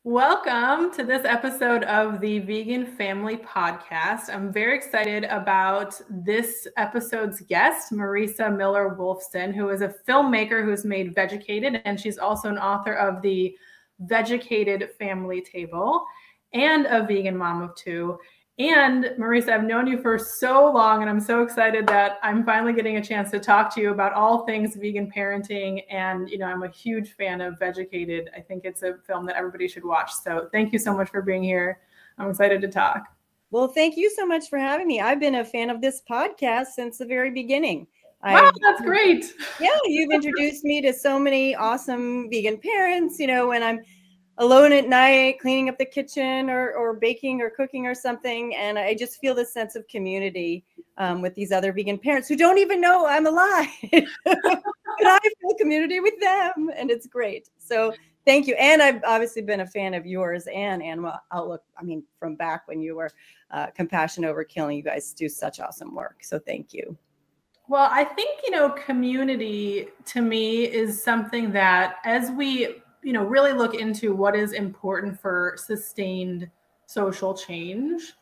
Welcome to this episode of the Vegan Family Podcast. I'm very excited about this episode's guest, Marisa Miller Wolfson, who is a filmmaker who's made Vegucated, and she's also an author of the Vegucated Family Table and a vegan mom of two. And Marisa, I've known you for so long, and I'm so excited that I'm finally getting a chance to talk to you about all things vegan parenting. And, I'm a huge fan of Vegucated. I think it's a film that everybody should watch. So thank you so much for being here. I'm excited to talk. Well, thank you so much for having me. I've been a fan of this podcast since the very beginning. Wow, that's great. Yeah, you've introduced me to so many awesome vegan parents, when I'm alone at night cleaning up the kitchen or baking or cooking or something, and I just feel this sense of community with these other vegan parents who don't even know I'm alive. But I feel community with them, and it's great. So thank you. And I've obviously been a fan of yours and Animal Outlook. I mean, from back when you were Compassion Over Killing, you guys do such awesome work. So thank you. Well, I think, community to me is something that as we really look into what is important for sustained social change,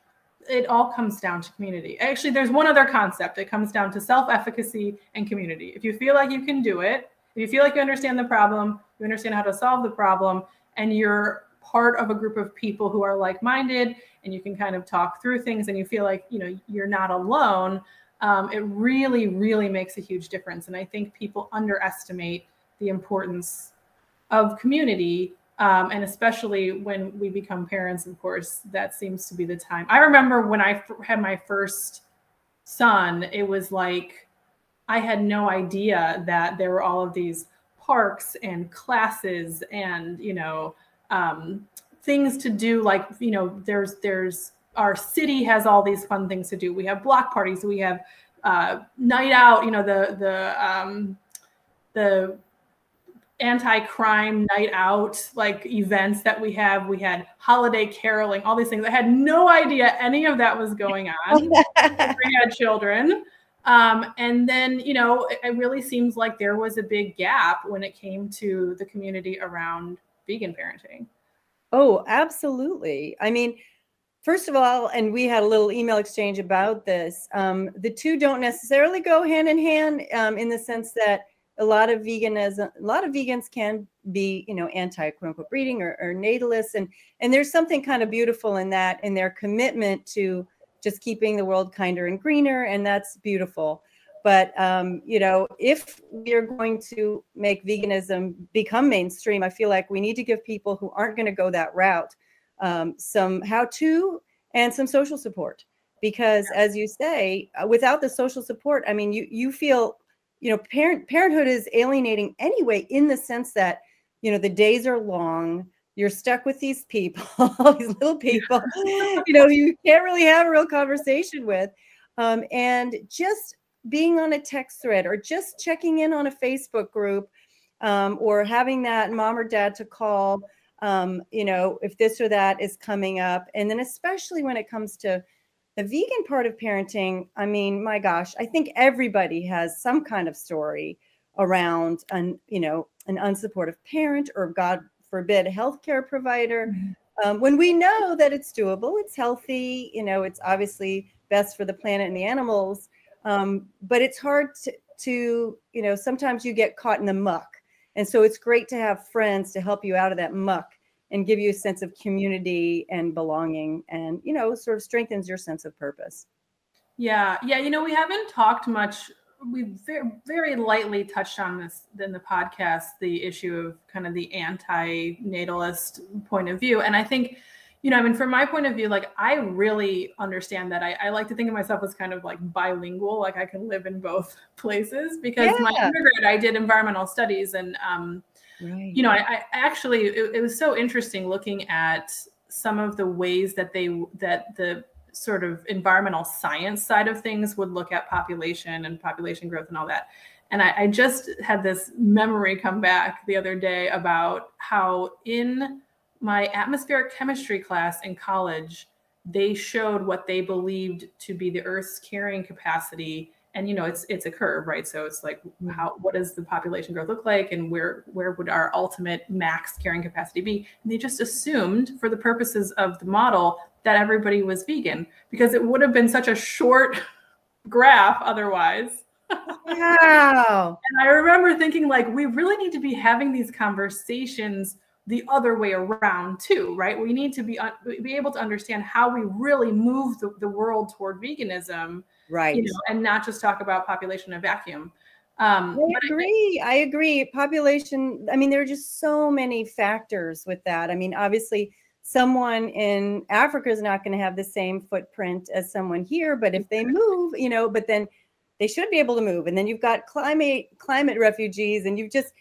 it all comes down to community. Actually, there's one other concept. It comes down to self-efficacy and community. If you feel like you can do it, if you feel like you understand the problem, you understand how to solve the problem, and you're part of a group of people who are like-minded, and you can kind of talk through things, and you feel like, you're not alone, it really, really makes a huge difference. And I think people underestimate the importance of community, and especially when we become parents, of course, that seems to be the time. I remember when I had my first son, it was like I had no idea that there were all of these parks and classes and things to do. Like there's our city has all these fun things to do. We have block parties. We have night out. The anti-crime night out, like events that we have. We had holiday caroling, all these things. I had no idea any of that was going on. We had children. And then, it really seems like there was a big gap when it came to the community around vegan parenting. Oh, absolutely. I mean, first of all, and we had a little email exchange about this, the two don't necessarily go hand in hand in the sense that a lot of vegans can be, anti quote unquote breeding or natalists. And there's something kind of beautiful in that, in their commitment to just keeping the world kinder and greener. And that's beautiful. But, if we're going to make veganism become mainstream, I feel like we need to give people who aren't going to go that route some how-to and some social support. Because as you say, without the social support, I mean, you feel, parenthood is alienating anyway, in the sense that, the days are long. You're stuck with these people, these little people, you can't really have a real conversation with. And just being on a text thread or just checking in on a Facebook group or having that mom or dad to call, if this or that is coming up. And then especially when it comes to the vegan part of parenting, I mean, my gosh, I think everybody has some kind of story around an unsupportive parent or, God forbid, a healthcare provider. When we know that it's doable, it's healthy, it's obviously best for the planet and the animals. But it's hard to sometimes you get caught in the muck. And so it's great to have friends to help you out of that muck and give you a sense of community and belonging and, sort of strengthens your sense of purpose. Yeah. We haven't talked much. We've very, very lightly touched on this in the podcast, the issue of kind of the anti-natalist point of view. And I think, from my point of view, like, I really understand that. I like to think of myself as kind of like bilingual, like I can live in both places because my undergrad, I did environmental studies. And, I actually, it was so interesting looking at some of the ways that the sort of environmental science side of things would look at population and population growth and all that. And I just had this memory come back the other day about how in my atmospheric chemistry class in college, they showed what they believed to be the Earth's carrying capacity And, you know, it's a curve, right? So it's like, what does the population growth look like? And where would our ultimate max carrying capacity be? And they just assumed, for the purposes of the model, that everybody was vegan, because it would have been such a short graph otherwise. Wow. And I remember thinking, like, we really need to be having these conversations the other way around too, right? We need to be able to understand how we really move the world toward veganism, right? You know, and not just talk about population in a vacuum. I agree. Population. I mean, there are just so many factors with that. I mean, obviously, someone in Africa is not going to have the same footprint as someone here, but if they move, you know, but then they should be able to move. And then you've got climate refugees, and you've just,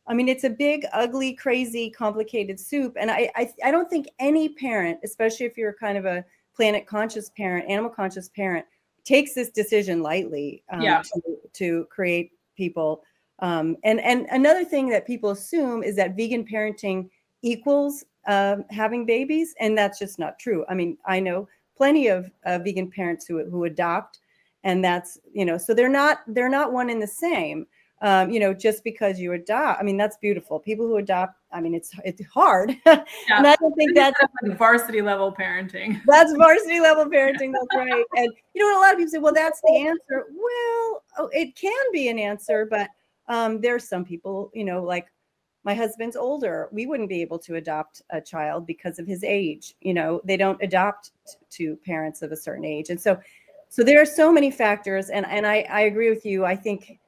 I mean, it's a big, ugly, crazy, complicated soup. And I don't think any parent, especially if you're kind of a planet conscious parent, animal conscious parent, takes this decision lightly to create people. And another thing that people assume is that vegan parenting equals having babies, and that's just not true. I mean, I know plenty of vegan parents who adopt, and that's, you know, so they're not one and the same. You know, just because you adopt, I mean, that's beautiful. People who adopt, I mean, it's hard. Yeah. And I don't think that's like varsity level parenting. That's varsity level parenting. That's right. And you know what, a lot of people say, well, that's the answer. Well, it can be an answer, but there's some people, you know, like my husband's older. We wouldn't be able to adopt a child because of his age. You know, they don't adopt to parents of a certain age. And so there are so many factors. And I agree with you. I think,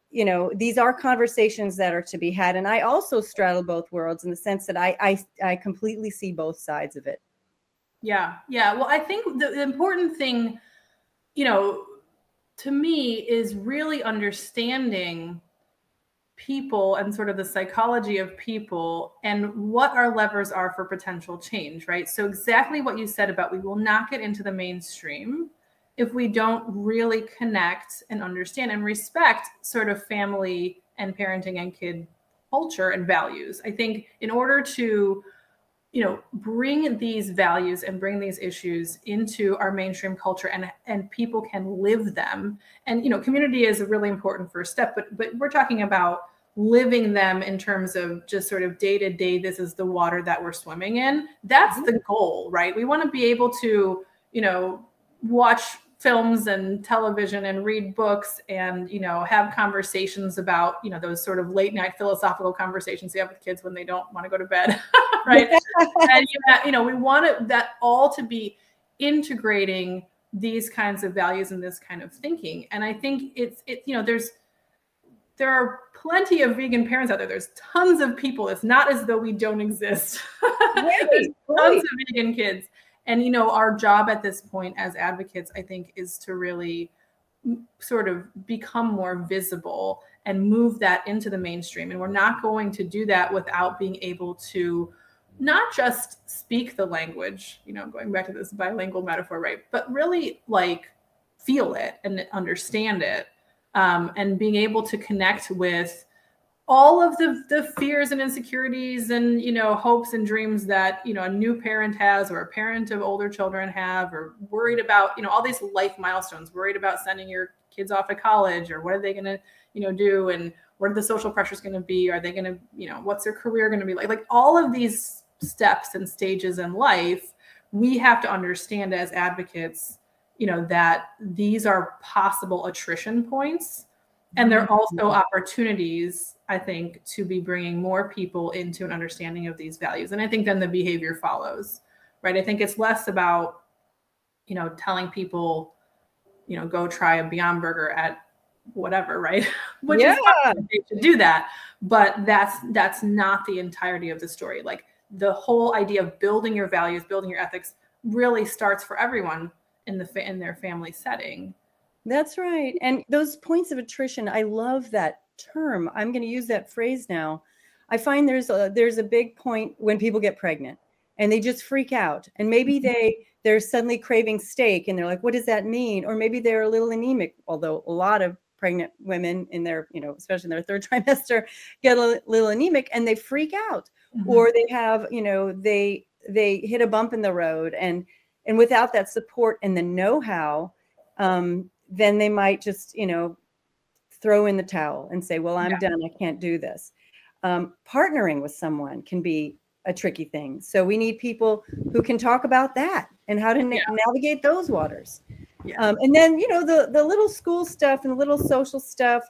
you know, these are conversations that are to be had. And I also straddle both worlds in the sense that I completely see both sides of it. Yeah. Yeah. Well, I think the important thing, you know, to me is really understanding people and sort of the psychology of people and what our levers are for potential change, right? So exactly what you said about we will not get into the mainstream if we don't really connect and understand and respect sort of family and parenting and kid culture and values. I think in order to, you know, bring these values and bring these issues into our mainstream culture and people can live them. And, you know, community is a really important first step, but we're talking about living them in terms of just sort of day to day, this is the water that we're swimming in. That's the goal, right? We want to be able to, you know, watch films and television and read books and, you know, have conversations about, you know, those sort of late night philosophical conversations you have with kids when they don't want to go to bed, right? And, you know, we want that all to be integrating these kinds of values and this kind of thinking. And I think it's you know, there are plenty of vegan parents out there. There's tons of people. It's not as though we don't exist. There's tons of vegan kids. And, you know, our job at this point as advocates, I think, is to really sort of become more visible and move that into the mainstream. And we're not going to do that without being able to not just speak the language, you know, going back to this bilingual metaphor, right? But really like feel it and understand it, and being able to connect with all of the fears and insecurities and, you know, hopes and dreams that, you know, a new parent has or a parent of older children have, or worried about, you know, all these life milestones, worried about sending your kids off to college, or what are they going to, you know, do, and what are the social pressures going to be? Are they going to, you know, what's their career going to be like all of these steps and stages in life, we have to understand as advocates, you know, that these are possible attrition points. And there are also opportunities, I think, to be bringing more people into an understanding of these values. And I think then the behavior follows, right? I think it's less about, you know, telling people, you know, go try a Beyond Burger at whatever, right? Which is fine, they should do that. But that's not the entirety of the story. Like the whole idea of building your values, building your ethics really starts for everyone in their family setting. That's right. And those points of attrition, I love that term. I'm going to use that phrase now. I find there's a big point when people get pregnant and they just freak out. And maybe they're suddenly craving steak and they're like, what does that mean? Or maybe they're a little anemic, although a lot of pregnant women in their, you know, especially in their third trimester, get a little anemic and they freak out. Or they have, you know, they hit a bump in the road, and without that support and the know-how, then they might just, throw in the towel and say, well, I'm done. I can't do this. Partnering with someone can be a tricky thing. So we need people who can talk about that and how to navigate those waters. Yeah. And then, the little school stuff and the little social stuff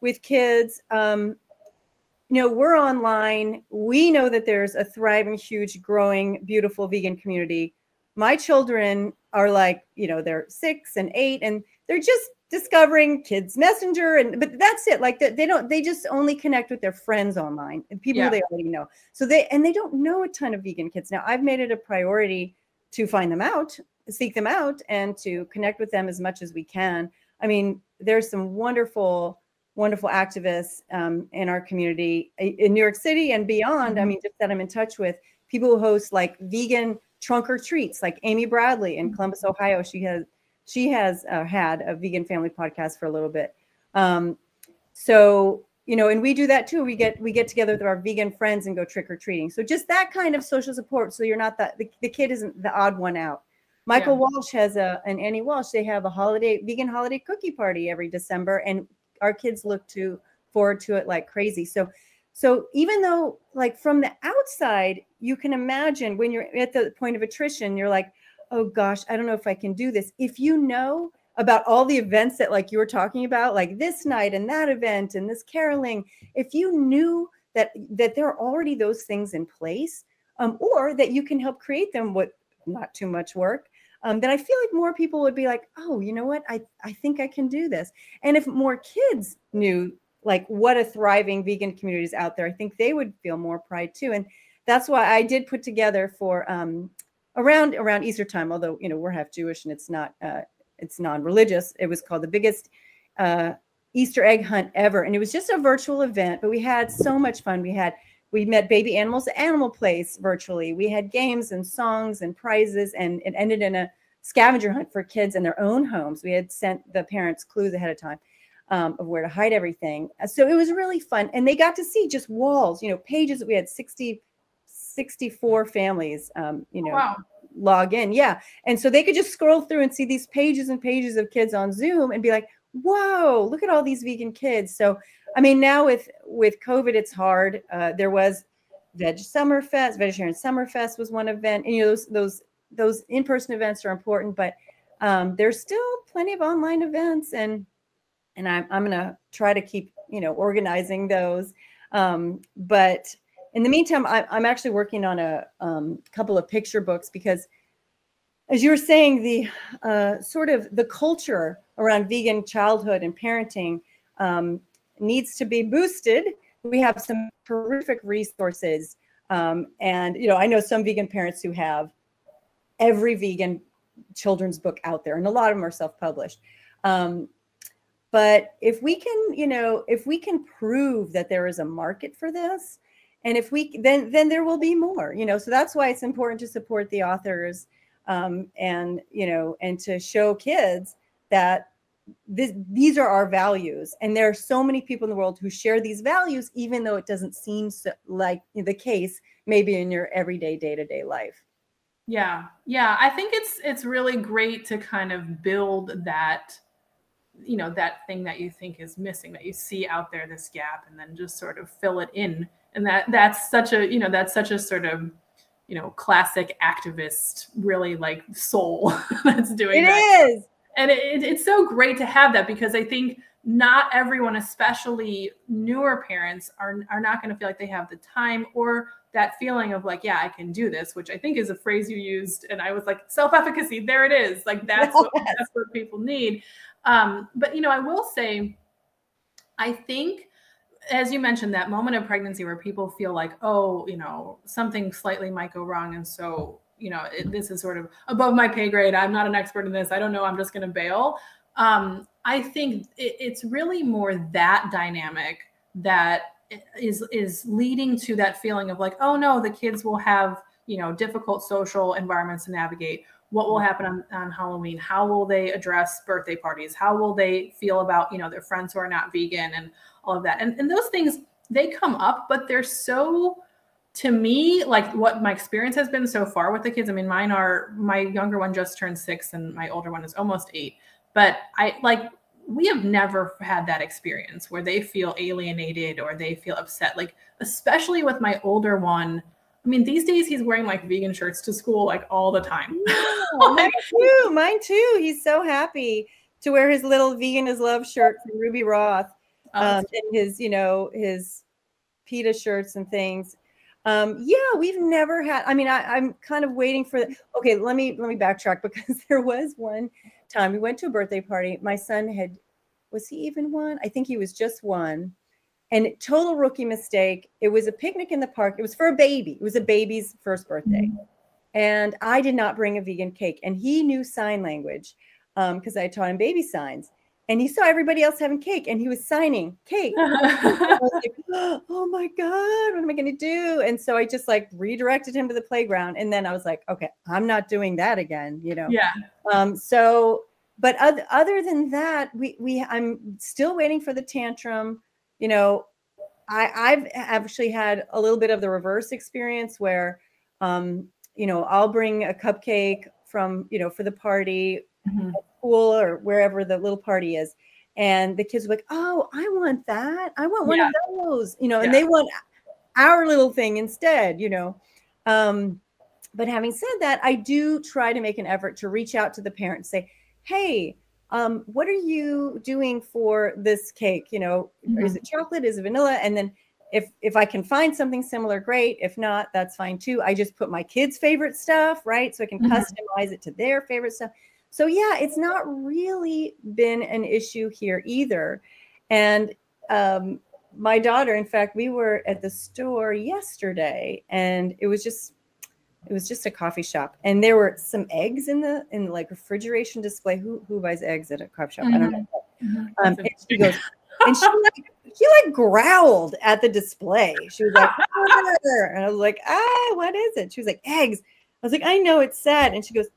with kids, we're online. We know that there's a thriving, huge, growing, beautiful vegan community. My children are like, they're 6 and 8, and they're just discovering Kids Messenger, but that's it. Like they just only connect with their friends online and people they already know. So they don't know a ton of vegan kids. Now I've made it a priority to find them out, seek them out, and to connect with them as much as we can. I mean, there's some wonderful activists in our community in New York City and beyond. I mean, just that I'm in touch with people who host like vegan trunk or treats, like Amy Bradley in Columbus, Ohio. She has had a vegan family podcast for a little bit. So, and we do that too. We get together with our vegan friends and go trick or treating. So just that kind of social support. So you're not the kid isn't the odd one out. Michael Walsh has and Annie Walsh, they have a vegan holiday cookie party every December, and our kids look forward to it like crazy. So even though, like, from the outside, you can imagine when you're at the point of attrition, you're like, oh gosh, I don't know if I can do this. If you know about all the events that, like, you were talking about, like this night and that event and this caroling, if you knew that there are already those things in place, or that you can help create them with not too much work, then I feel like more people would be like, oh, you know what? I think I can do this. And if more kids knew, like, what a thriving vegan community is out there, I think they would feel more pride too. And that's why I did put together for around Easter time, although, we're half Jewish and it's non-religious. It was called the biggest Easter egg hunt ever. And it was just a virtual event, but we had so much fun. We met baby animals at Animal Place virtually. We had games and songs and prizes, and it ended in a scavenger hunt for kids in their own homes. We had sent the parents clues ahead of time of where to hide everything. So it was really fun. And they got to see just walls, pages. We had 64 families, wow, log in. Yeah. And so they could just scroll through and see these pages and pages of kids on Zoom and be like, whoa, look at all these vegan kids. So, I mean, now with COVID, it's hard. There was Vegetarian Summerfest was one event. And, those in-person events are important, but there's still plenty of online events, and I'm going to try to keep, organizing those. But in the meantime, I'm actually working on a couple of picture books, because, as you were saying, the sort of the culture around vegan childhood and parenting needs to be boosted. We have some terrific resources. And, I know some vegan parents who have every vegan children's book out there, and a lot of them are self-published. But if we can prove that there is a market for this, and then there will be more, so that's why it's important to support the authors, and to show kids that these are our values. And there are so many people in the world who share these values, even though it doesn't seem like the case, maybe in your everyday day-to-day life. Yeah. Yeah. I think it's really great to kind of build that, that thing that you think is missing, that you see out there, this gap, and then just sort of fill it in. And that's such a sort of, classic activist, really, like, soul that's doing that. It is. And it's so great to have that, because I think not everyone, especially newer parents, are not going to feel like they have the time or that feeling of like, yeah, I can do this, which I think is a phrase you used. And I was like, self-efficacy, there it is. Like, that's what people need. But, I will say, I think, as you mentioned, that moment of pregnancy where people feel like, oh, something slightly might go wrong. And so, this is sort of above my pay grade. I'm not an expert in this. I don't know. I'm just going to bail. I think it's really more that dynamic that is leading to that feeling of like, oh no, the kids will have, difficult social environments to navigate. What will happen on Halloween? How will they address birthday parties? How will they feel about, their friends who are not vegan and all of that? And those things, they come up, but they're so, to me, like, what my experience has been so far with the kids. I mean, my younger one just turned 6 and my older one is almost 8. but we have never had that experience where they feel alienated or they feel upset, like especially with my older one. I mean, these days he's wearing like vegan shirts to school like all the time. Yeah, mine too. He's so happy to wear his little Vegan is Love shirt from Ruby Roth, and his, his PETA shirts and things. Yeah, we've never had, I mean, I'm kind of waiting for okay, let me backtrack, because there was one time we went to a birthday party. My son was he even one? I think he was just one. And total rookie mistake. It was a picnic in the park. It was for a baby. It was a baby's first birthday. And I did not bring a vegan cake. And he knew sign language because I taught him baby signs. And he saw everybody else having cake and he was signing cake. I was like, oh my God, what am I going to do? And so I just like redirected him to the playground. And then I was like, okay, I'm not doing that again, Yeah. But other than that, I'm still waiting for the tantrum. I've actually had a little bit of the reverse experience where, I'll bring a cupcake from, for the party at school or wherever the little party is. And the kids are like, oh, I want that. I want one of those, and they want our little thing instead, But having said that, I do try to make an effort to reach out to the parents, say, hey, what are you doing for this cake? Is it chocolate? Is it vanilla? And then if I can find something similar, great. If not, that's fine too. I just put my kids' favorite stuff, right? So I can customize it to their favorite stuff. So yeah, it's not really been an issue here either. And my daughter, in fact, we were at the store yesterday and it was just a coffee shop, and there were some eggs in like refrigeration display. Who buys eggs at a coffee shop? I don't know. And she goes, and she growled at the display. She was like, and I was like, what is it? She was like, eggs. I was like, I know, it's sad. And she goes,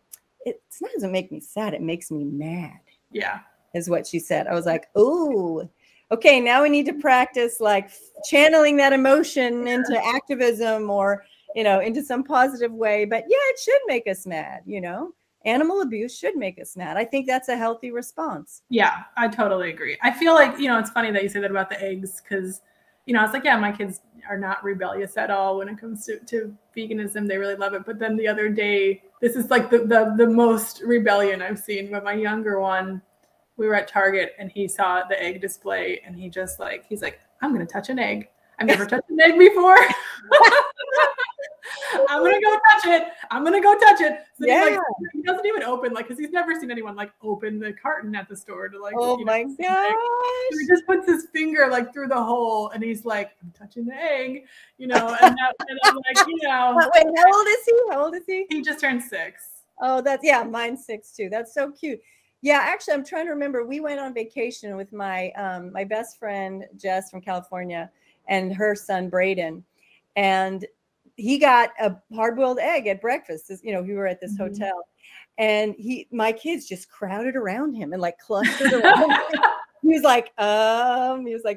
it doesn't make me sad. It makes me mad. Yeah, is what she said. I was like, oh, okay. Now we need to practice like channeling that emotion into activism or into some positive way. But yeah, it should make us mad, Animal abuse should make us mad. I think that's a healthy response. Yeah, I totally agree. I feel like, it's funny that you say that about the eggs because, it's like, yeah, my kids are not rebellious at all when it comes to veganism. They really love it. But then the other day, this is like the most rebellion I've seen. But my younger one, we were at Target and he saw the egg display and he's like, I'm going to touch an egg. I've never touched an egg before. I'm gonna go touch it. So he doesn't even open, because he's never seen anyone open the carton at the store to oh my gosh. So he just puts his finger through the hole and he's like, I'm touching the egg, and I'm like, Wait, how old is he? He just turned 6. Oh, mine's 6 too. That's so cute. Yeah, actually, I'm trying to remember. We went on vacation with my my best friend Jess from California and her son Braden, and he got a hard-boiled egg at breakfast. We were at this hotel, and my kids just crowded around him and clustered around him. He was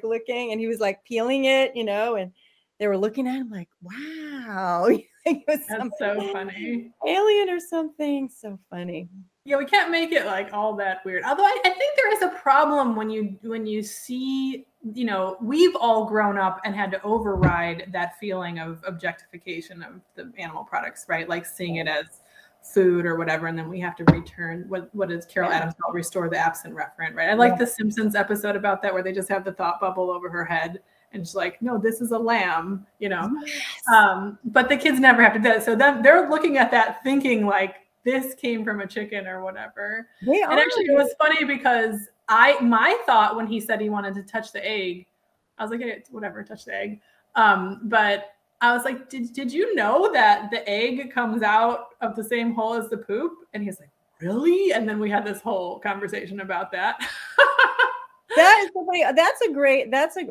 looking, and he was peeling it, and they were looking at him like, wow. That's so funny. Alien or something. So funny. Yeah, we can't make it all that weird. Although I think there is a problem when you see, we've all grown up and had to override that feeling of objectification of the animal products, right? Like seeing it as food or whatever, and then we have to return what is Carol Adams called restore the absent referent, right? I like the Simpsons episode about that where they just have the thought bubble over her head and she's like, no, this is a lamb, Yes. But the kids never have to do it. So then they're looking at that thinking this came from a chicken or whatever. And actually it was funny because my thought when he said he wanted to touch the egg, I was like, hey, whatever, touch the egg. But I was like, did you know that the egg comes out of the same hole as the poop? And he's like, really? And then we had this whole conversation about that. That is so funny.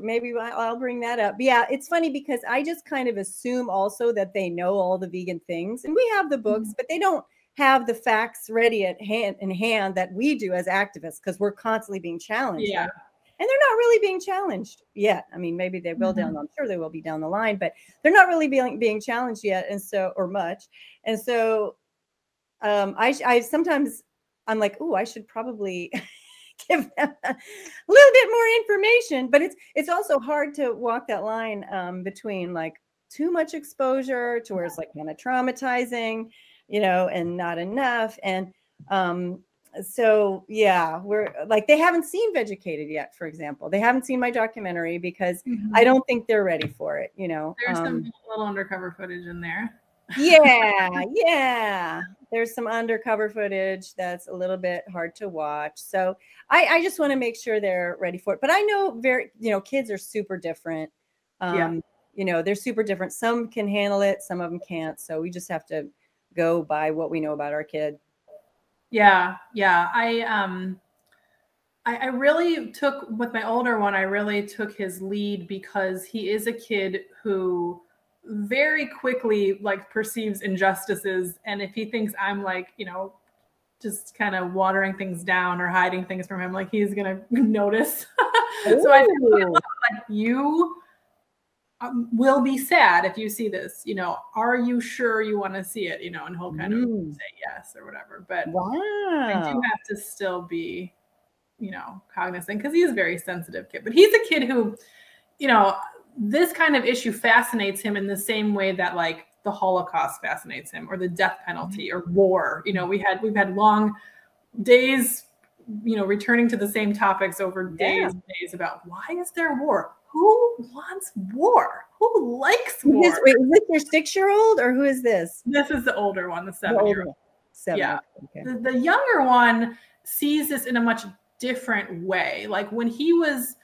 Maybe I'll bring that up. But yeah, it's funny because I just kind of assume also that they know all the vegan things, and we have the books, but they don't have the facts ready in hand that we do as activists because we're constantly being challenged. Yeah. Right? And they're not really being challenged yet. I mean, maybe they will I'm sure they will be down the line, but they're not really being challenged yet. And so, or much. And so I sometimes I'm like, oh, I should probably give them a little bit more information. But it's also hard to walk that line between like too much exposure to where it's like kind of traumatizing, and not enough. And so yeah, we're like, they haven't seen Vegucated yet, for example. They haven't seen my documentary because I don't think they're ready for it. There's some little undercover footage in there. Yeah. There's some undercover footage that's a little bit hard to watch. So I just want to make sure they're ready for it. But I know kids are super different. They're super different. Some can handle it, some of them can't. So we just have to go by what we know about our kid. Yeah. I really took, with my older one, I really took his lead because he is a kid who very quickly like perceives injustices. And if he thinks I'm like, just kind of watering things down or hiding things from him, like he's going to notice. So I feel like you will be sad if you see this, are you sure you want to see it, and he'll kind of say yes or whatever. But I do have to still be, cognizant because he is a very sensitive kid. But he's a kid who, this kind of issue fascinates him in the same way that like the Holocaust fascinates him, or the death penalty, or war. We've had long days, returning to the same topics over days and days about why is there war? Who wants war? Who likes war? Is this your 6-year-old, or who is this? This is the older one, the 7-year-old. Yeah. Okay. The younger one sees this in a much different way. Like when he was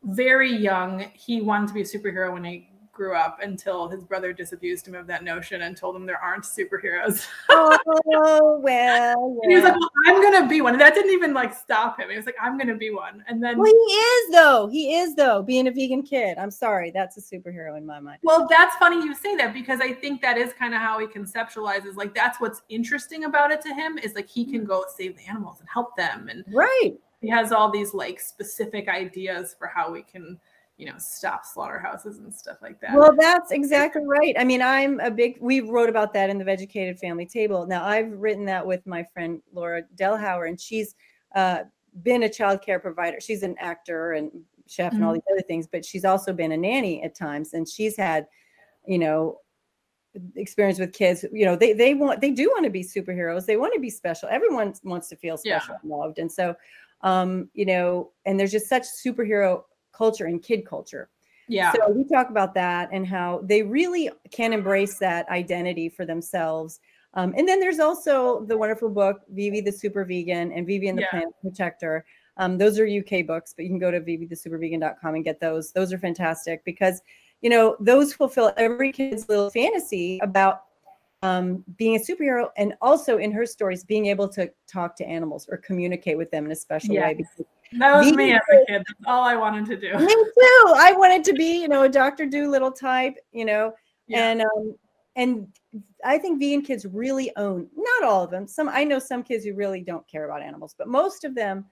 very young, he wanted to be a superhero when he grew up, until his brother disabused him of that notion and told him there aren't superheroes. Oh, well. And he was like, well, I'm going to be one. And that didn't even like stop him. He was like, I'm going to be one. And then he is though, being a vegan kid. I'm sorry. That's a superhero in my mind. Well, that's funny you say that, because I think that is kind of how he conceptualizes. Like, that's what's interesting about it to him, is like he can go save the animals and help them. And he has all these like specific ideas for how we can, stop slaughterhouses and stuff like that. Well, that's exactly right. I mean, we wrote about that in the Vegucated Family Table. Now, I've written that with my friend Laura Delhauer, and she's been a child care provider. She's an actor and chef and all these other things, but she's also been a nanny at times. And she's had, experience with kids. They do want to be superheroes. They want to be special. Everyone wants to feel special and loved. And so, and there's just such superhero culture and kid culture. Yeah. So we talk about that and how they really can embrace that identity for themselves. And then there's also the wonderful book, Vivi the Super Vegan and Vivi and the Planet Protector. Those are UK books, but you can go to vivithesupervegan.com and get those. Those are fantastic because, those fulfill every kid's little fantasy about being a superhero, and also in her stories, being able to talk to animals or communicate with them in a special way. Because that was me as a kid. That's all I wanted to do. Me too. I wanted to be, a Dr. Dolittle type, and I think vegan kids really own, not all of them. I know some kids who really don't care about animals, but most of them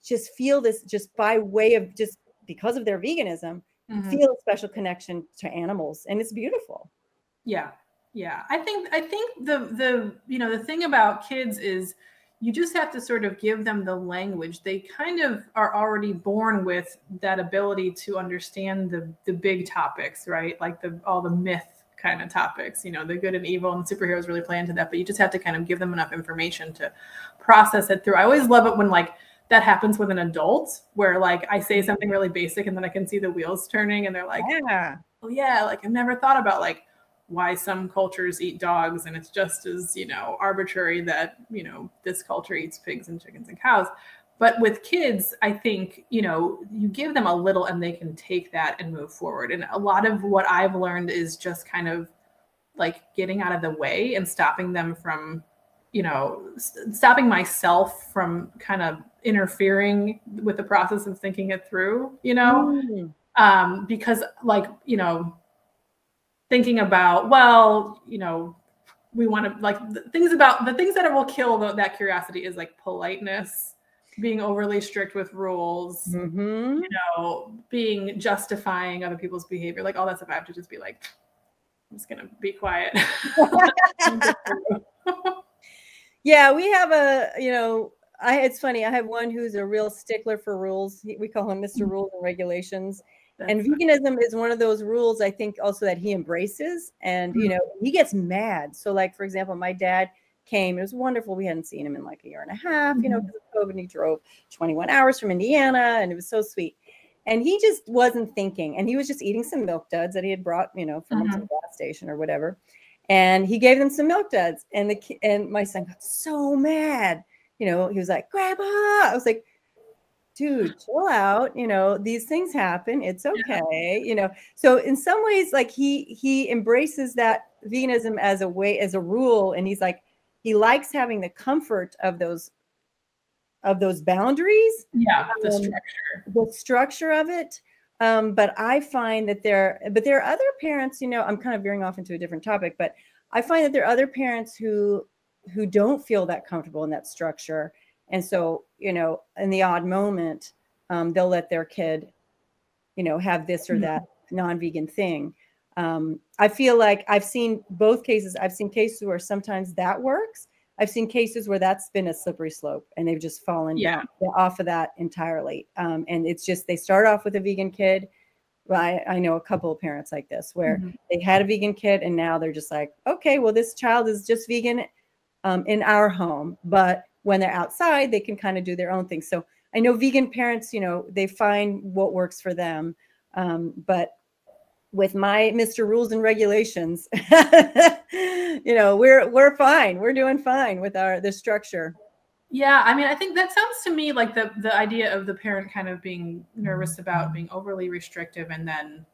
just feel this, just by way of, just because of their veganism, feel a special connection to animals, and it's beautiful. Yeah. I think the thing about kids is you just have to sort of give them the language. They kind of are already born with that ability to understand the big topics, right? Like all the myth kind of topics, the good and evil, and superheroes really play into that, but you just have to kind of give them enough information to process it through. I always love it when like that happens with an adult, where like I say something really basic and then I can see the wheels turning and they're like, oh yeah, like I've never thought about like why some cultures eat dogs, and it's just as, arbitrary that, this culture eats pigs and chickens and cows. But with kids, I think, you give them a little and they can take that and move forward. And a lot of what I've learned is just kind of like getting out of the way and stopping them from, stopping myself from kind of interfering with the process of thinking it through, because like, thinking about, well, we want to like the things that will kill that curiosity is like politeness, being overly strict with rules, being justifying other people's behavior, like all that stuff. I have to just be like, I'm just going to be quiet. Yeah, we have a, it's funny. I have one who's a real stickler for rules. We call him Mr. Rules and Regulations. And veganism is one of those rules, I think, also that he embraces. And, he gets mad. So, like, for example, my dad came. It was wonderful. We hadn't seen him in like a year and a half, because of COVID. He drove 21 hours from Indiana, and it was so sweet. And he just wasn't thinking. And he was just eating some milk duds that he had brought, from the gas station or whatever. And he gave them some milk duds. And my son got so mad. He was like, Grandpa. I was like, dude, chill out. These things happen. It's okay. So in some ways, like he embraces that veganism as a rule. And he's like, he likes having the comfort of those boundaries. Yeah. The structure of it. But I find that there are other parents, I'm kind of veering off into a different topic, but I find that there are other parents who don't feel that comfortable in that structure. And so, in the odd moment, they'll let their kid, have this or that non-vegan thing. I feel like I've seen both cases. I've seen cases where sometimes that works. I've seen cases where that's been a slippery slope and they've just fallen off of that entirely. And it's just, they start off with a vegan kid. Well, I know a couple of parents like this where they had a vegan kid and now they're just like, okay, well, this child is just vegan in our home, but when they're outside, they can kind of do their own thing. So I know vegan parents, they find what works for them. But with my Mr. Rules and Regulations, we're fine. We're doing fine with the structure. Yeah, I mean, I think that sounds to me like the idea of the parent kind of being nervous about being overly restrictive and then,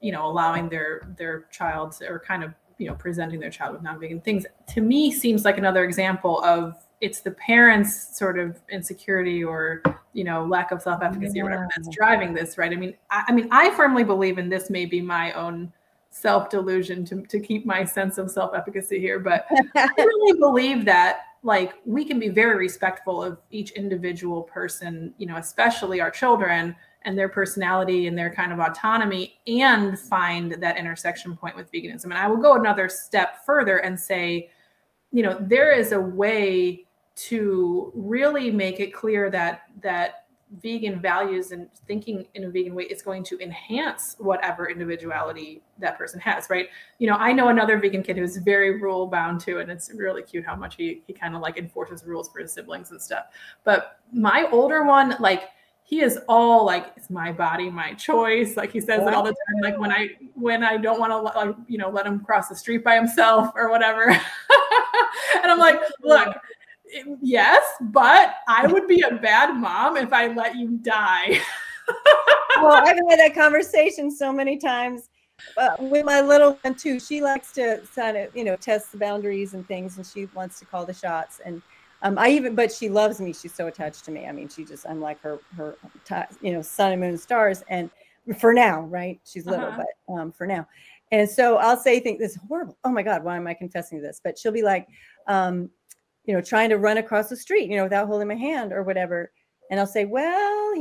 allowing their child or kind of, presenting their child with non-vegan things, to me seems like another example of it's the parents' sort of insecurity or, lack of self-efficacy or whatever that's driving this, right? I mean, I firmly believe, and this may be my own self-delusion to keep my sense of self-efficacy here, but I really believe that like we can be very respectful of each individual person, especially our children and their personality and their kind of autonomy, and find that intersection point with veganism. And I will go another step further and say, there is a way to really make it clear that vegan values and thinking in a vegan way is going to enhance whatever individuality that person has, right? I know another vegan kid who's very rule bound too, and it's really cute how much he kind of like enforces rules for his siblings and stuff. But my older one, like, he is all like, it's my body, my choice. Like he says it all the time. Like when I don't want to let him cross the street by himself or whatever. And I'm like, look, yes, but I would be a bad mom if I let you die. Well, I've had that conversation so many times with my little one too. She likes to kind of, test the boundaries and things, and she wants to call the shots. And but she loves me. She's so attached to me. I mean, I'm like her sun and moon and stars. And for now, right? She's little, but for now. And so I'll say things, this is horrible. Oh my God, why am I confessing this? But she'll be like, trying to run across the street, without holding my hand or whatever. And I'll say, well,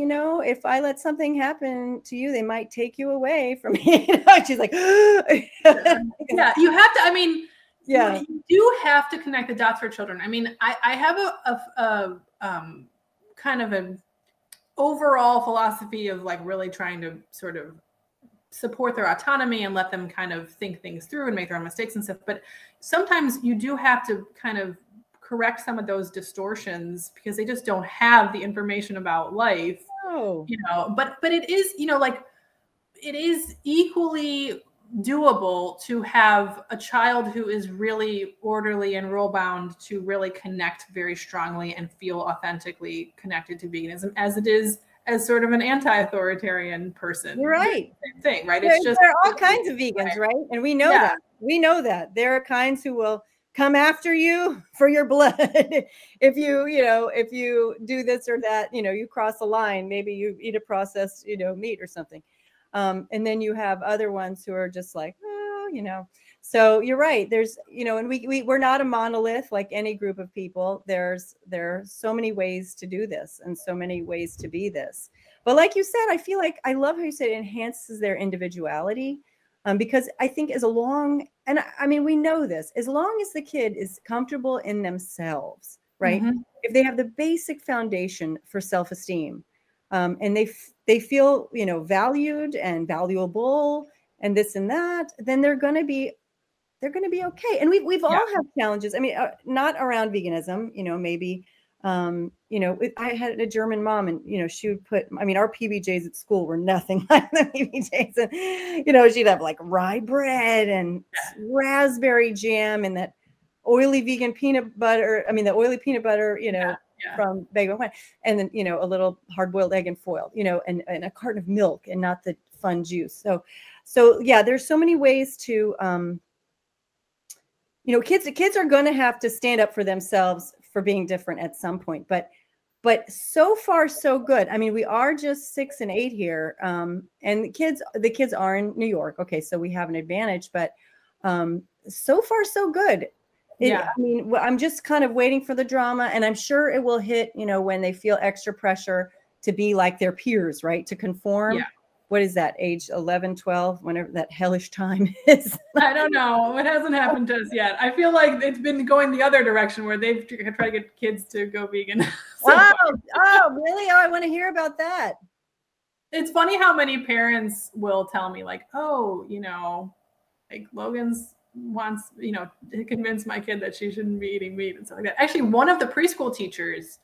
if I let something happen to you, they might take you away from me. She's like, yeah, you have to, yeah, you do have to connect the dots for children. I mean, I have a kind of an overall philosophy of like really trying to sort of support their autonomy and let them kind of think things through and make their own mistakes and stuff. But sometimes you do have to kind of correct some of those distortions because they just don't have the information about life. But it is, it is equally doable to have a child who is really orderly and rule bound to really connect very strongly and feel authentically connected to veganism as it is as sort of an anti-authoritarian person. You're right. Same thing, right? There are all kinds of vegans, right? And we know that. We know that there are kinds who will come after you for your blood if you do this or that, you cross the line, maybe you eat a processed meat or something. And then you have other ones who are just like, so you're right. There's, and we're not a monolith like any group of people. There are so many ways to do this and so many ways to be this. But like you said, I feel like, I love how you said it enhances their individuality. Because I think as long and I mean, we know this, as long as the kid is comfortable in themselves, right? If they have the basic foundation for self-esteem, and they feel, you know, valued and valuable and this and that, then they're going to be okay. And we've all had challenges. I mean, not around veganism, you know, maybe, you know, I had a German mom, and, you know, she would put, I mean, our PBJs at school were nothing like the PBJs. And, you know, she'd have like rye bread and raspberry jam and that oily vegan peanut butter. I mean, the oily peanut butter, you know, from Bagel Wine, and then, you know, a little hard-boiled egg and foil, you know, and a carton of milk, and not the fun juice. So yeah, there's so many ways to, you know, kids are going to have to stand up for themselves for being different at some point, but so far so good. I mean, we are just 6 and 8 here, and the kids are in New York. Okay, so we have an advantage, but so far so good. I mean, I'm just kind of waiting for the drama, and I'm sure it will hit, you know, when they feel extra pressure to be like their peers, right? To conform. Yeah. What is that, age 11, 12, whenever that hellish time is? I don't know. It hasn't happened to us yet. I feel like it's been going the other direction, where they've tried to get kids to go vegan. Oh, really? Oh, I want to hear about that. It's funny how many parents will tell me, like, oh, you know, like Logan's wants, you know, to convince my kid that she shouldn't be eating meat and stuff like that. Actually, one of the preschool teachers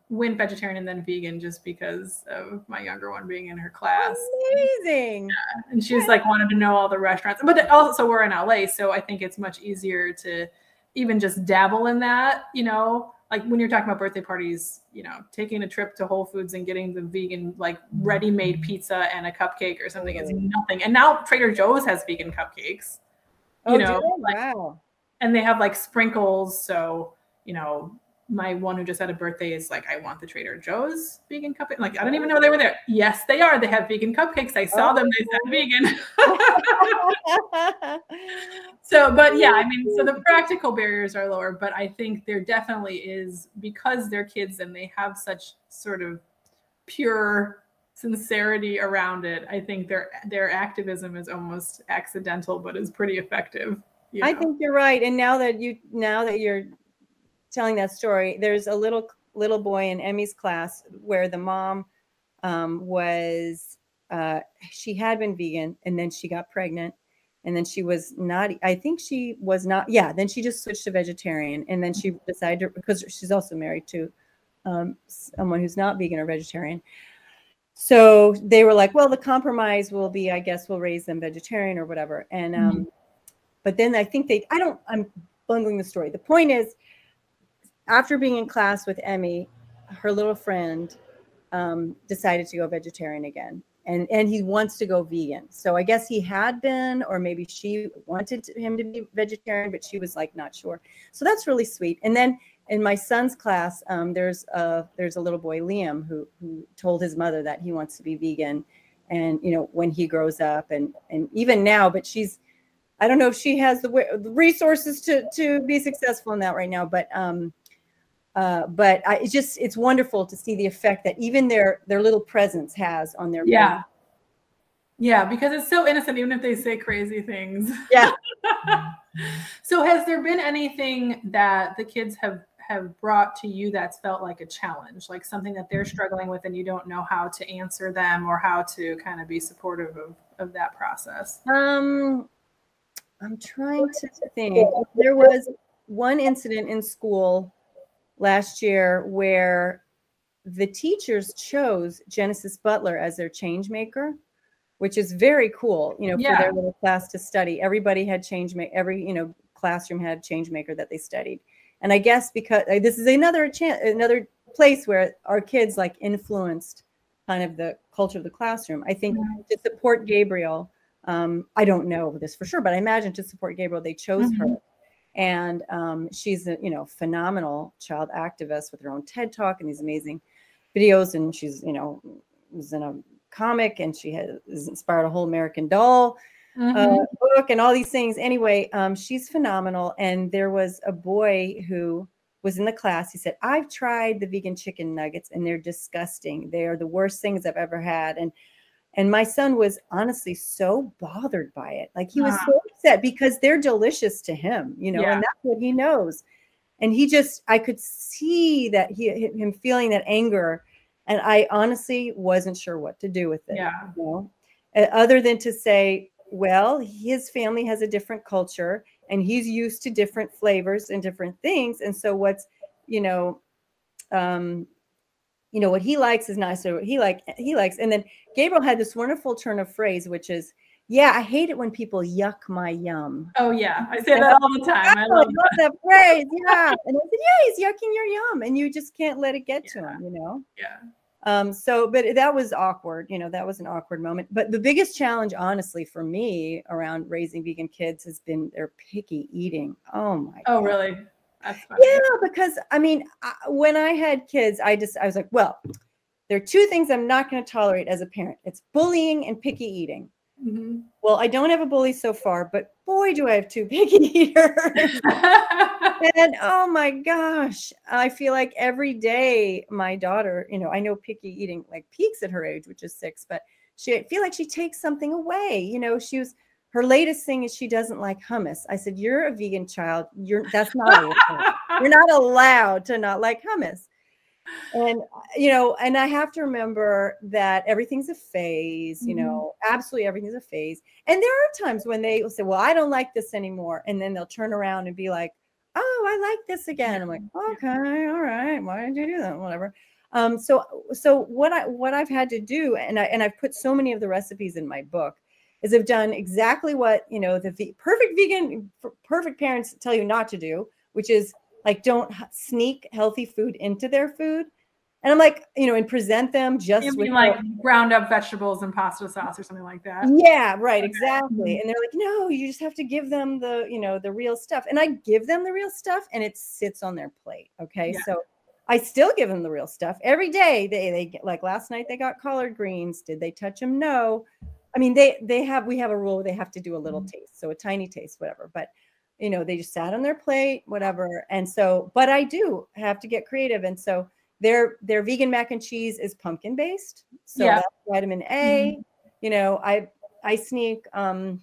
went vegetarian and then vegan just because of my younger one being in her class. Amazing. Yeah. And she's like wanted to know all the restaurants, but also we're in LA, so I think it's much easier to even just dabble in that, you know, like when you're talking about birthday parties, you know, taking a trip to Whole Foods and getting the vegan, like ready-made pizza and a cupcake or something is nothing. And now Trader Joe's has vegan cupcakes. You know, like, wow. And they have like sprinkles. So, you know, my one who just had a birthday is like, I want the Trader Joe's vegan cupcake. Like, I don't even know they were there. Yes, they are. They have vegan cupcakes. I saw them. They said vegan. So, but yeah, I mean, so the practical barriers are lower, but I think there definitely is, because they're kids and they have such sort of pure sincerity around it. I think their activism is almost accidental, but is pretty effective. You know? I think you're right. And now that you're telling that story, there's a little boy in Emmy's class where the mom was she had been vegan, and then she got pregnant, and then she was not. I think she was not. Yeah. Then she just switched to vegetarian, and then she decided, because she's also married to someone who's not vegan or vegetarian. So they were like, well, the compromise will be, I guess, we'll raise them vegetarian or whatever. And but then I think I'm bungling the story. The point is, after being in class with Emmy, her little friend decided to go vegetarian again. And he wants to go vegan. So I guess he had been, or maybe she wanted him to be vegetarian, but she was like, not sure. So that's really sweet. And then in my son's class, there's a little boy, Liam, who told his mother that he wants to be vegan, and, you know, when he grows up, and even now, but I don't know if she has the resources to be successful in that right now, but it's wonderful to see the effect that even their little presence has on their parents. Yeah, because it's so innocent, even if they say crazy things. Yeah. So has there been anything that the kids have brought to you that's felt like a challenge, like something that they're struggling with and you don't know how to answer them or how to kind of be supportive of that process? I'm trying to think. There was one incident in school last year where the teachers chose Genesis Butler as their change maker, which is very cool, you know, for their little class to study. Everybody had every, you know, classroom had change maker that they studied. And I guess because this is another place where our kids like influenced kind of the culture of the classroom. I think to support Gabriel, I don't know this for sure, but I imagine to support Gabriel, they chose her. And she's a, you know, phenomenal child activist with her own TED Talk and these amazing videos. And she's, you know, was in a comic, and she has inspired a whole American Doll book and all these things. Anyway, she's phenomenal. And there was a boy who was in the class. He said, I've tried the vegan chicken nuggets and they're disgusting. They are the worst things I've ever had. And my son was honestly so bothered by it. Like he was so upset because they're delicious to him, you know, and that's what he knows. And he just, I could see that him feeling that anger. And I honestly wasn't sure what to do with it. Yeah. You know? Other than to say, well, his family has a different culture and he's used to different flavors and different things. And so what's, what he likes is nice. So what he likes. And then Gabriel had this wonderful turn of phrase, which is, yeah, I hate it when people yuck my yum. Oh yeah. I say that all the time. I love that phrase. Yeah. And I said, yeah, he's yucking your yum. And you just can't let it get to him, you know? Yeah. But that was awkward. You know, that was an awkward moment. But the biggest challenge, honestly, for me around raising vegan kids has been their picky eating. Oh my God. Oh, really? That's funny. Yeah, because I mean, when I had kids, I was like, well, there are two things I'm not going to tolerate as a parent. It's bullying and picky eating. Mm-hmm. Well, I don't have a bully so far, but boy, do I have two picky eaters. And oh my gosh, I feel like every day my daughter, you know, I know picky eating like peaks at her age, which is 6, but I feel like she takes something away. You know, her latest thing is she doesn't like hummus. I said, you're a vegan child. That's not allowed. You're not allowed to not like hummus. And, you know, and I have to remember that everything's a phase, you know, absolutely everything's a phase. And there are times when they will say, well, I don't like this anymore. And then they'll turn around and be like, oh, I like this again. I'm like, okay, all right. Why did you do that? Whatever. So what I've had to do, and I've put so many of the recipes in my book, is I've done exactly what, you know, the perfect parents tell you not to do, which is like, don't sneak healthy food into their food. And I'm like, you know, and present them just with like ground up vegetables and pasta sauce or something like that. Yeah, right. Exactly. And they're like, no, you just have to give them the, you know, the real stuff. And I give them the real stuff and it sits on their plate. Okay. Yeah. So I still give them the real stuff every day. They get, like last night, they got collard greens. Did they touch them? No. I mean, we have a rule. They have to do a little taste. So a tiny taste, whatever. But you know, they just sat on their plate, whatever. And so, but I do have to get creative. And so their vegan mac and cheese is pumpkin based. So that's vitamin A. You know, I sneak, you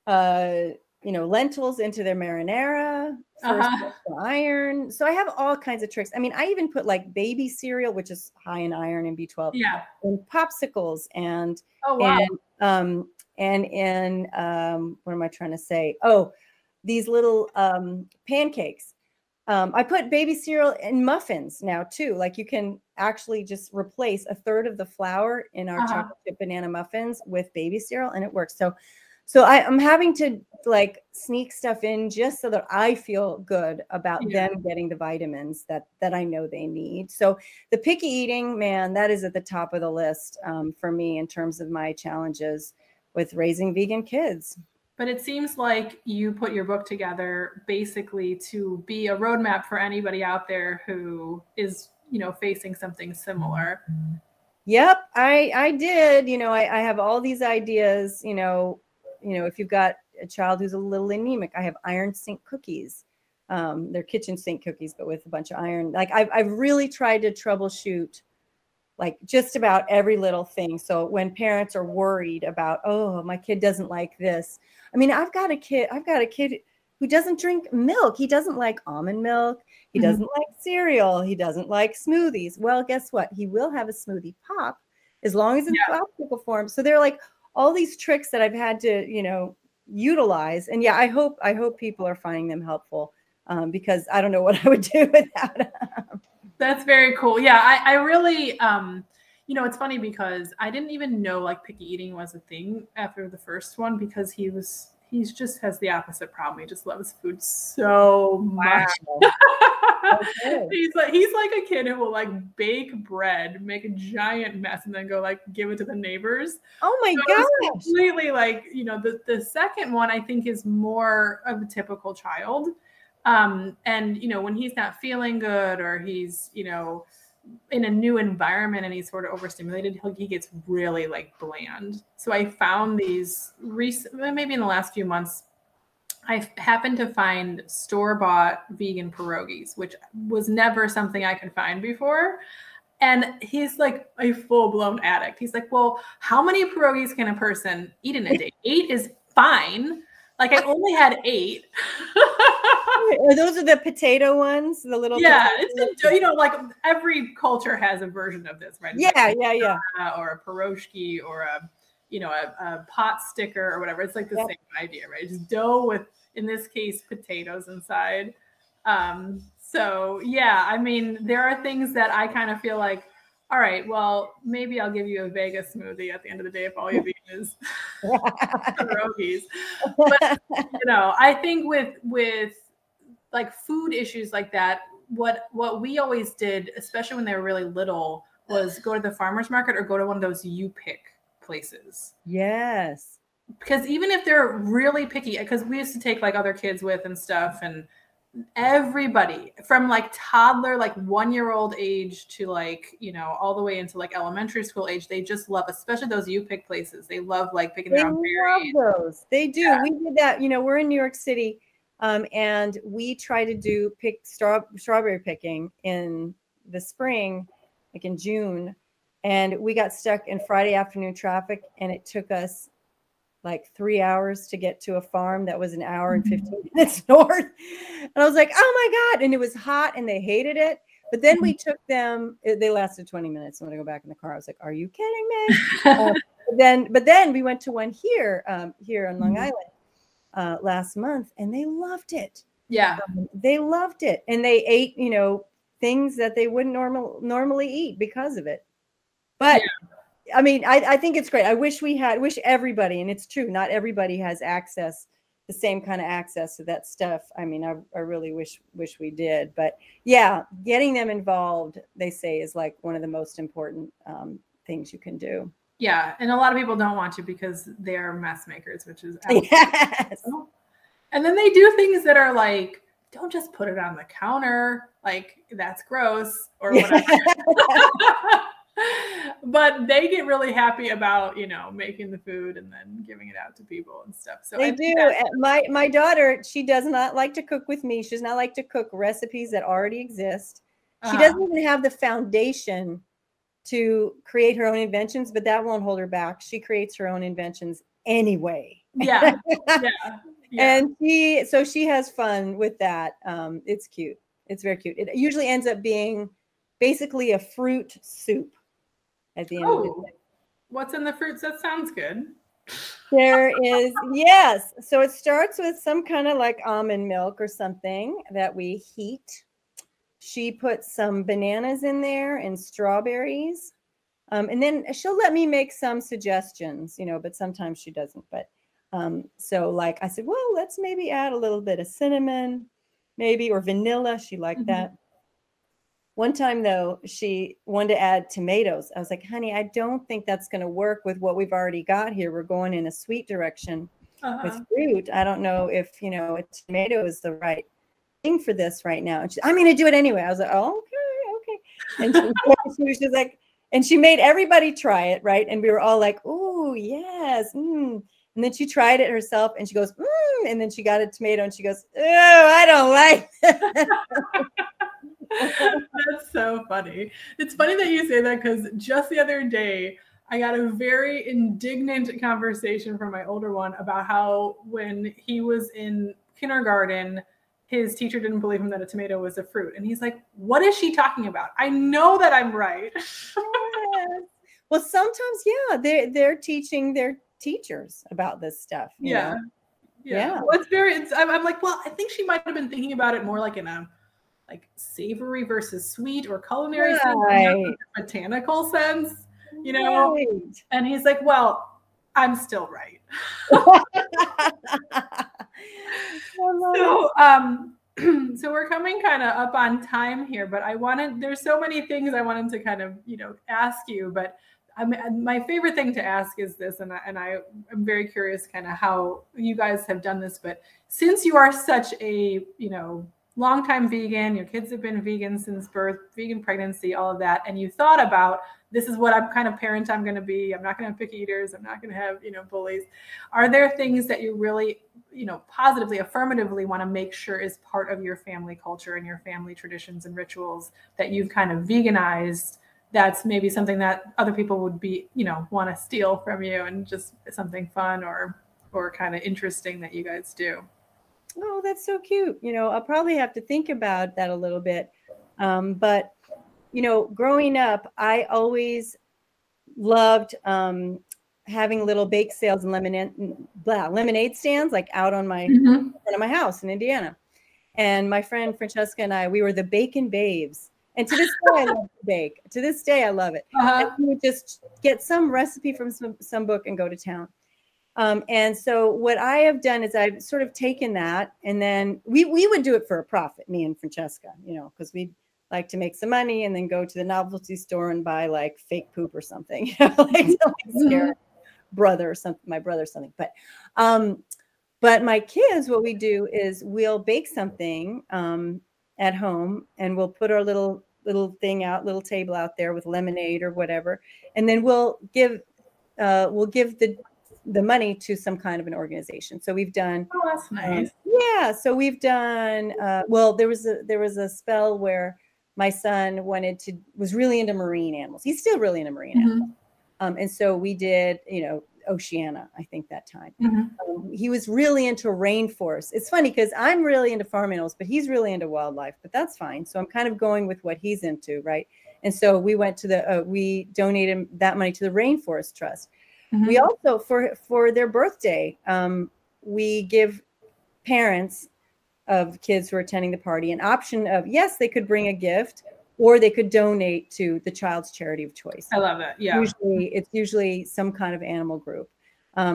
know, lentils into their marinara for iron. So I have all kinds of tricks. I mean, I even put like baby cereal, which is high in iron and B12, and popsicles and, and in, what am I trying to say? Oh, these little pancakes. I put baby cereal in muffins now too. Like you can actually just replace a third of the flour in our chocolate chip banana muffins with baby cereal and it works. So I'm having to like sneak stuff in just so that I feel good about them getting the vitamins that I know they need. So the picky eating, man, that is at the top of the list for me in terms of my challenges with raising vegan kids. But it seems like you put your book together basically to be a roadmap for anybody out there who is, you know, facing something similar. Yep, I did. You know, I have all these ideas, you know, if you've got a child who's a little anemic, I have iron sink cookies. They're kitchen sink cookies, but with a bunch of iron. Like I've really tried to troubleshoot like just about every little thing. So when parents are worried about, oh, my kid doesn't like this. I mean, I've got a kid who doesn't drink milk. He doesn't like almond milk. He doesn't like cereal. He doesn't like smoothies. Well, guess what? He will have a smoothie pop as long as it's popsicle form. So they're like all these tricks that I've had to, you know, utilize. And I hope people are finding them helpful because I don't know what I would do without them. That's very cool. Yeah, I really, you know, it's funny because I didn't even know like picky eating was a thing after the first one because he just has the opposite problem. He just loves food so much. Okay. He's like a kid who will like bake bread, make a giant mess, and then go like give it to the neighbors. Oh my gosh! Completely like, you know, the second one I think is more of a typical child. And, you know, when he's not feeling good or he's, you know, in a new environment and he's sort of overstimulated, he gets really like bland. So I found these maybe in the last few months, I happened to find store-bought vegan pierogies, which was never something I could find before. And he's like a full-blown addict. He's like, well, how many pierogies can a person eat in a day? 8 is fine. Like, I only had 8. Those are the potato ones, the little it's you know, like every culture has a version of this, right? It's yeah. Or a pierogi or a, you know, a pot sticker or whatever. It's like the same idea, right? Just dough with, in this case, potatoes inside. So yeah, I mean, there are things that I kind of feel like, all right, well, maybe I'll give you a Vega smoothie at the end of the day if all you've eaten is pierogies. But you know, I think with like food issues like that, what we always did, especially when they were really little, was go to the farmer's market or go to one of those you pick places. Yes. Because even if they're really picky, because we used to take like other kids with and stuff, and everybody from like toddler, like 1-year-old age to like, you know, all the way into like elementary school age, they just love, especially those you pick places. They love like picking their own berries. They love those. They do. Yeah. We did that. You know, we're in New York City, and we try to do strawberry picking in the spring, like in June, and we got stuck in Friday afternoon traffic, and it took us like 3 hours to get to a farm that was an hour and 15 minutes north. And I was like, oh my God. And it was hot and they hated it. But then we took them, they lasted 20 minutes. When I go back in the car, I was like, are you kidding me? But then we went to one here on Long Island last month, and they loved it. Yeah. They loved it. And they ate, you know, things that they wouldn't normally eat because of it. But I mean, I think it's great. I wish everybody, and it's true, not everybody has access, the same kind of access to that stuff. I mean, I really wish we did. But yeah, getting them involved, they say, is like one of the most important things you can do. Yeah. And a lot of people don't want to because they are mess makers, which is yes. And then they do things that are like, don't just put it on the counter. Like, that's gross or whatever. But they get really happy about, you know, making the food and then giving it out to people and stuff. So they do. My daughter, she does not like to cook with me. She does not like to cook recipes that already exist. She doesn't even have the foundation to create her own inventions, but that won't hold her back. She creates her own inventions anyway. Yeah. And she has fun with that. It's cute. It's very cute. It usually ends up being basically a fruit soup at the end of the day. What's in the fruits? That sounds good. There is, yes. So it starts with some kind of like almond milk or something that we heat. She puts some bananas in there and strawberries. And then she'll let me make some suggestions, you know, but sometimes she doesn't. But so like I said, well, let's maybe add a little bit of cinnamon, maybe, or vanilla. She liked that. One time, though, she wanted to add tomatoes. I was like, honey, I don't think that's going to work with what we've already got here. We're going in a sweet direction with fruit. I don't know if, you know, a tomato is the right thing for this right now. And I'm going to do it anyway. I was like, oh, okay. And she was just like, and she made everybody try it, right? And we were all like, oh, yes. And then she tried it herself, and she goes, and then she got a tomato, and she goes, oh, I don't like it. That's so funny. It's funny that you say that, because just the other day I got a very indignant conversation from my older one about how when he was in kindergarten, his teacher didn't believe him that a tomato was a fruit. And he's like, what is she talking about? I know that I'm right. Yes. Well, sometimes, yeah, they're teaching their teachers about this stuff. You know? Yeah. Well, I'm like, well, I think she might have been thinking about it more like in a like savory versus sweet or culinary sense, not like a botanical sense, you know? Right. And he's like, well, I'm still right. So we're coming kind of up on time here, but there's so many things I wanted to kind of, you know, ask you, but my favorite thing to ask is this, and I'm very curious kind of how you guys have done this, but since you are such a, you know, longtime vegan, your kids have been vegan since birth, vegan pregnancy, all of that, and you thought about, this is what kind of parent I'm going to be. I'm not going to have picky eaters. I'm not going to have, you know, bullies. Are there things that you really, you know, positively, affirmatively want to make sure is part of your family culture and your family traditions and rituals that you've kind of veganized that's maybe something that other people would be, you know, want to steal from you, and just something fun or kind of interesting that you guys do. Oh, that's so cute. You know, I'll probably have to think about that a little bit. But, you know, growing up, I always loved having little bake sales and lemonade stands like out on my front of my house in Indiana. And my friend Francesca and I, we were the bacon babes. And to this day, I love to bake. To this day, I love it. And we would just get some recipe from some book and go to town. And so what I have done is I've sort of taken that, and then we would do it for a profit, me and Francesca, you know, because we'd like to make some money and then go to the novelty store and buy like fake poop or something, you know, like to scare brother or something, my brother or something. But my kids, what we do is we'll bake something at home, and we'll put our little thing out, little table out there with lemonade or whatever, and then we'll give the money to some kind of an organization. So we've done. Oh, that's nice. Yeah. So we've done. Well, there was a spell where my son was really into marine animals. He's still really into marine animals. And so we did, you know, Oceania, I think that time. He was really into rainforest. It's funny because I'm really into farm animals, but he's really into wildlife, but that's fine. So I'm kind of going with what he's into, right? And so we went to we donated that money to the Rainforest Trust. We also, for their birthday, we give parents of kids who are attending the party an option of, yes, they could bring a gift, or they could donate to the child's charity of choice. I love it. Yeah. It's usually some kind of animal group.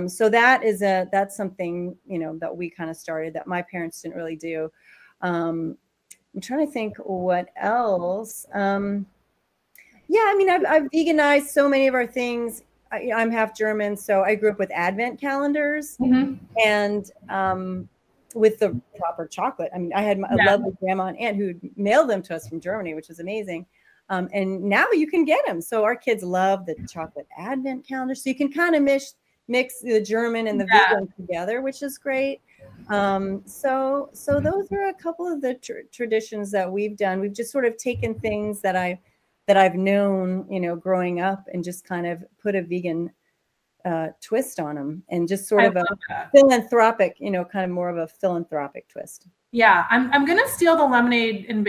So that's something, you know, that we kind of started that my parents didn't really do. I'm trying to think what else. Yeah, I mean, I've veganized so many of our things. I'm half German, so I grew up with Advent calendars and with the proper chocolate. I mean, I had a lovely grandma and aunt who mailed them to us from Germany, which was amazing. And now you can get them. So our kids love the chocolate Advent calendar. So you can kind of mix the German and the vegan together, which is great. So those are a couple of the traditions that we've done. We've just sort of taken things that I've known, you know, growing up, and just kind of put a vegan twist on them, and just sort of a philanthropic, you know, kind of more of a philanthropic twist. Yeah, I'm gonna steal the lemonade and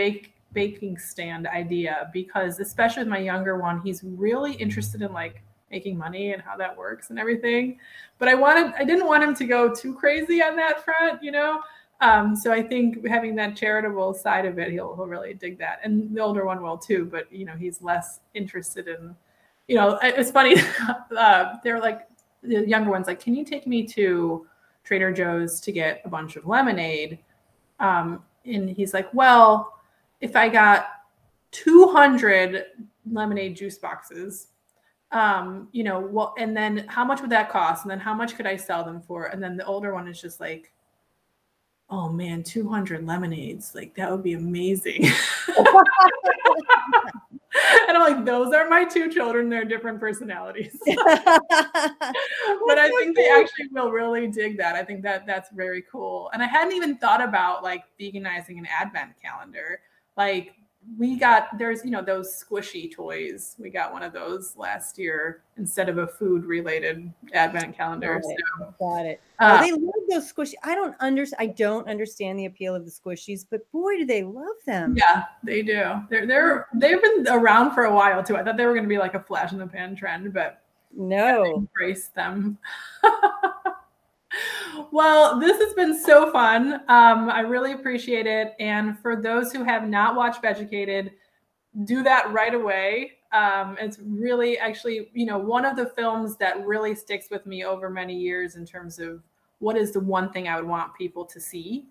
baking stand idea, because especially with my younger one, he's really interested in like making money and how that works and everything. But I didn't want him to go too crazy on that front, you know. So I think having that charitable side of it, he'll really dig that. And the older one will too, but you know, he's less interested in, you know, it's funny. They're like, the younger one's like, can you take me to Trader Joe's to get a bunch of lemonade? And he's like, well, if I got 200 lemonade juice boxes, you know, well, and then how much would that cost? And then how much could I sell them for? And then the older one is just like, oh man, 200 lemonades, like that would be amazing. And I'm like, those are my two children. They're different personalities. But I think they actually will really dig that. I think that's very cool. And I hadn't even thought about like veganizing an advent calendar. Like there's, you know, those squishy toys. We got one of those last year instead of a food related advent calendar. Got it. They love those squishy. I don't understand the appeal of the squishies, but boy, do they love them. Yeah, they do. They've been around for a while too. I thought they were going to be like a flash in the pan trend, but no, embrace them. Well, this has been so fun. I really appreciate it. And for those who have not watched Vegucated, do that right away. It's really actually, you know, one of the films that really sticks with me over many years in terms of what is the one thing I would want people to see.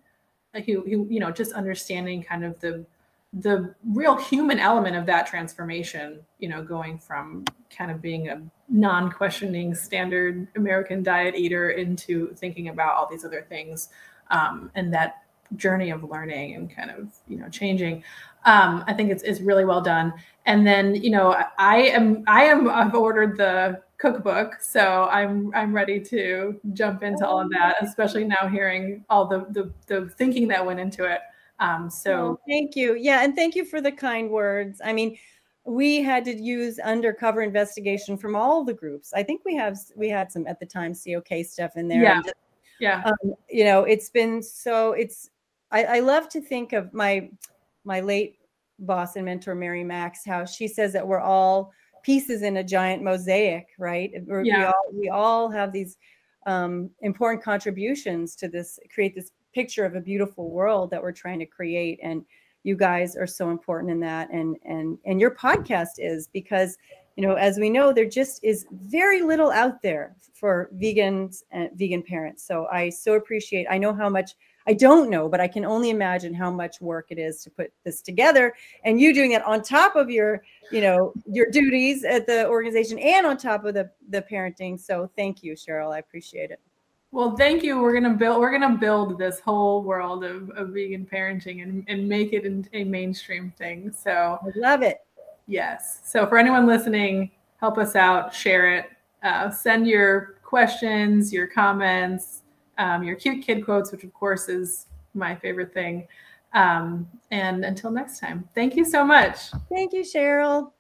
Like you know, just understanding kind of the real human element of that transformation, you know, going from kind of being a non-questioning standard American diet eater into thinking about all these other things, and that journey of learning and kind of, you know, changing. I think it's really well done. And then, you know, I've ordered the cookbook, so I'm ready to jump into all of that, especially now hearing all the thinking that went into it. So thank you. Yeah. And thank you for the kind words. I mean, we had to use undercover investigation from all the groups. I think we had some at the time COK stuff in there. Yeah. And just, yeah. You know, it's been so, I love to think of my late boss and mentor, Mary Max, how she says that we're all pieces in a giant mosaic, right? We all have these important contributions to create this picture of a beautiful world that we're trying to create. And you guys are so important in that. And your podcast is, because, you know, as we know, there just is very little out there for vegans and vegan parents. So I so appreciate, I know how much, I don't know, but I can only imagine how much work it is to put this together, and you doing it on top of your, you know, your duties at the organization and on top of the parenting. So thank you, Cheryl. I appreciate it. Well, thank you. We're gonna build this whole world of vegan parenting and make it a mainstream thing. So I love it. Yes. So for anyone listening, help us out, share it, send your questions, your comments, your cute kid quotes, which of course is my favorite thing. And until next time, thank you so much. Thank you, Cheryl.